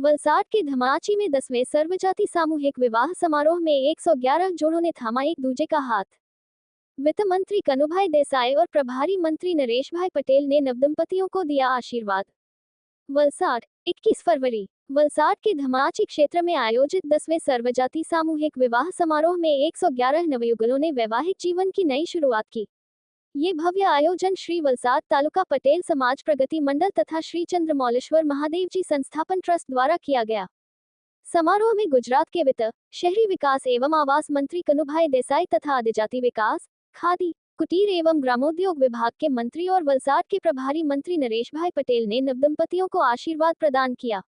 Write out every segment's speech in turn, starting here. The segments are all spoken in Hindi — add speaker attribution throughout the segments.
Speaker 1: वलसाड के धमाची में 10वें सर्वजाति सामूहिक विवाह समारोह में 111 जोड़ों ने थामा एक दूजे का हाथ। वित्त मंत्री कनुभाई देसाई और प्रभारी मंत्री नरेशभाई पटेल ने नवदंपतियों को दिया आशीर्वाद। वलसाड 21 फरवरी। वलसाड के धमाची क्षेत्र में आयोजित 10वें सर्वजाति सामूहिक विवाह समारोह में 111 नवयुगलों ने वैवाहिक जीवन की नई शुरुआत की। ये भव्य आयोजन श्री वलसाड तालुका पटेल समाज प्रगति मंडल तथा श्री चंद्रमौलेश्वर महादेव जी संस्थापन ट्रस्ट द्वारा किया गया। समारोह में गुजरात के वित्त, शहरी विकास एवं आवास मंत्री कनुभाई देसाई तथा आदिजाति विकास, खादी, कुटीर एवं ग्रामोद्योग विभाग के मंत्री और वलसाड के प्रभारी मंत्री नरेशभाई पटेल ने नवदंपतियों को आशीर्वाद प्रदान किया।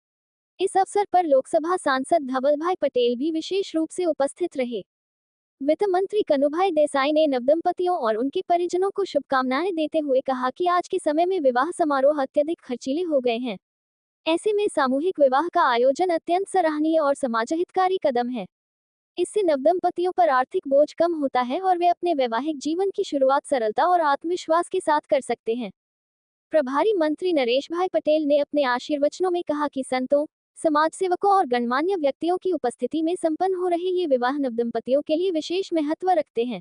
Speaker 1: इस अवसर पर लोकसभा सांसद धवलभाई पटेल भी विशेष रूप से उपस्थित रहे। वित्त मंत्री कनुभाई देसाई ने नवदंपतियों और उनके परिजनों को शुभकामनाएं देते हुए कहा कि आज के समय में विवाह समारोह अत्यधिक खर्चीले हो गए हैं। ऐसे में सामूहिक विवाह का आयोजन अत्यंत सराहनीय और समाजहितकारी कदम है। इससे नवदंपतियों पर आर्थिक बोझ कम होता है और वे अपने वैवाहिक जीवन की शुरुआत सरलता और आत्मविश्वास के साथ कर सकते हैं। प्रभारी मंत्री नरेशभाई पटेल ने अपने आशीर्वचनों में कहा कि संतों, समाज सेवकों और गणमान्य व्यक्तियों की उपस्थिति में संपन्न हो रहे ये विवाह नवदंपतियों के लिए विशेष महत्व रखते हैं।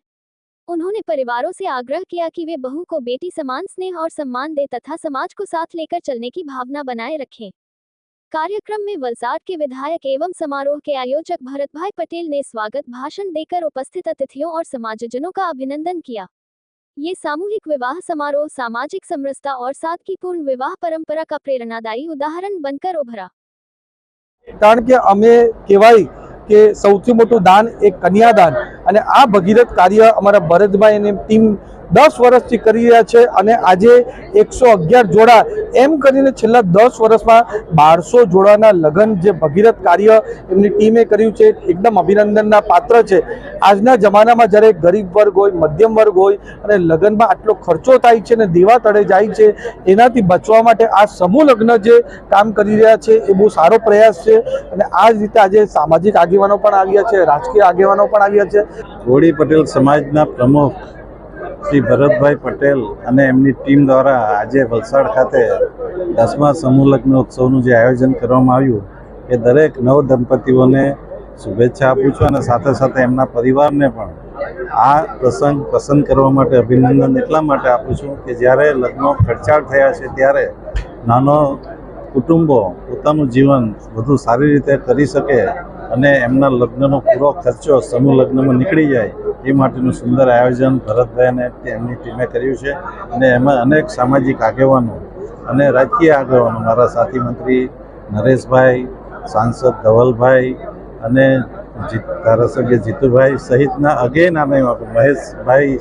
Speaker 1: उन्होंने परिवारों से आग्रह किया कि वे बहू को बेटी समान स्नेह और सम्मान दें तथा समाज को साथ लेकर चलने की भावना बनाए रखें। कार्यक्रम में वलसाड के विधायक एवं समारोह के आयोजक भरतभाई पटेल ने स्वागत भाषण देकर उपस्थित अतिथियों और समाजजनों का अभिनंदन किया। ये सामूहिक विवाह समारोह सामाजिक समरसता और सादगीपूर्ण विवाह परंपरा का प्रेरणादायी उदाहरण बनकर उभरा।
Speaker 2: कारण के अमे कहेवाय के सौथी मोटું दान एक कन्यादान અને આ ભગીરથ કાર્ય અમારા ભરતભાઈ અને ટીમ 10 વર્ષથી કરી રહ્યા છે અને આજે 111 જોડા એમ કરીને છેલ્લા 10 વર્ષમાં 1200 જોડાના લગ્ન જે ભગીરથ કાર્ય એમની ટીમે કર્યું છે એકદમ અભિનંદનના પાત્ર છે। આજના જમાનામાં જ્યારે ગરીબ વર્ગ હોય, મધ્યમ વર્ગ હોય અને લગ્નમાં આટલો ખર્ચો થાય છે અને દેવા તળે જાય છે, એનાથી બચવા માટે આ સમૂહ લગ્ન જે કામ કરી રહ્યા છે એ બહુ સારો પ્રયાસ છે અને આ જ રીતે આજે સામાજિક આગેવાનો પણ આવ્યા છે, રાજકીય આગેવાનો પણ આવ્યા છે।
Speaker 3: ગોળી પટેલ સમાજના પ્રમુખ શ્રી ભરતભાઈ પટેલ અને એમની ટીમ દ્વારા આજે વલસાડ ખાતે 10મા સમૂહ લગ્ન ઉત્સવનું જે આયોજન કરવામાં આવ્યું એ દરેક નવ દંપતીઓને શુભેચ્છા આપું છું અને સાથે સાથે એમના પરિવારને પણ આ પ્રસંગ પસંદ કરવા માટે અભિનંદન એટલા માટે આપું છું કે જ્યારે લગ્નો ખર્ચાળ થયા છે ત્યારે નાનો કુટુંબો પોતાનું જીવન વધુ સારી રીતે કરી શકે અને એમના લગ્નનો પૂરો ખર્ચો સમૂહ લગ્નમાં નીકળી જાય એ માટેનું સુંદર આયોજન ભરતભાઈ અને એમની ટીમે કર્યું છે અને એમાં અનેક સામાજિક આગેવાનો અને રાજકીય આગેવાનો મારા સાથી મંત્રી નરેશભાઈ, સાંસદ ધવલભાઈ અને ધારાસભ્ય જીતુભાઈ સહિતના અગેન મહેશભાઈ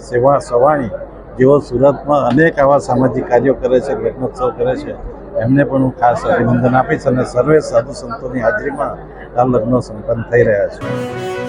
Speaker 3: સવાણી જેઓ સુરતમાં અનેક આવા સામાજિક કાર્યો કરે છે, લગ્નોત્સવ કરે છે, એમને પણ હું ખાસ અભિનંદન આપીશ અને સર્વે સાધુ સંતોની હાજરીમાં આ લગ્નો સંપન્ન થઈ રહ્યા છે।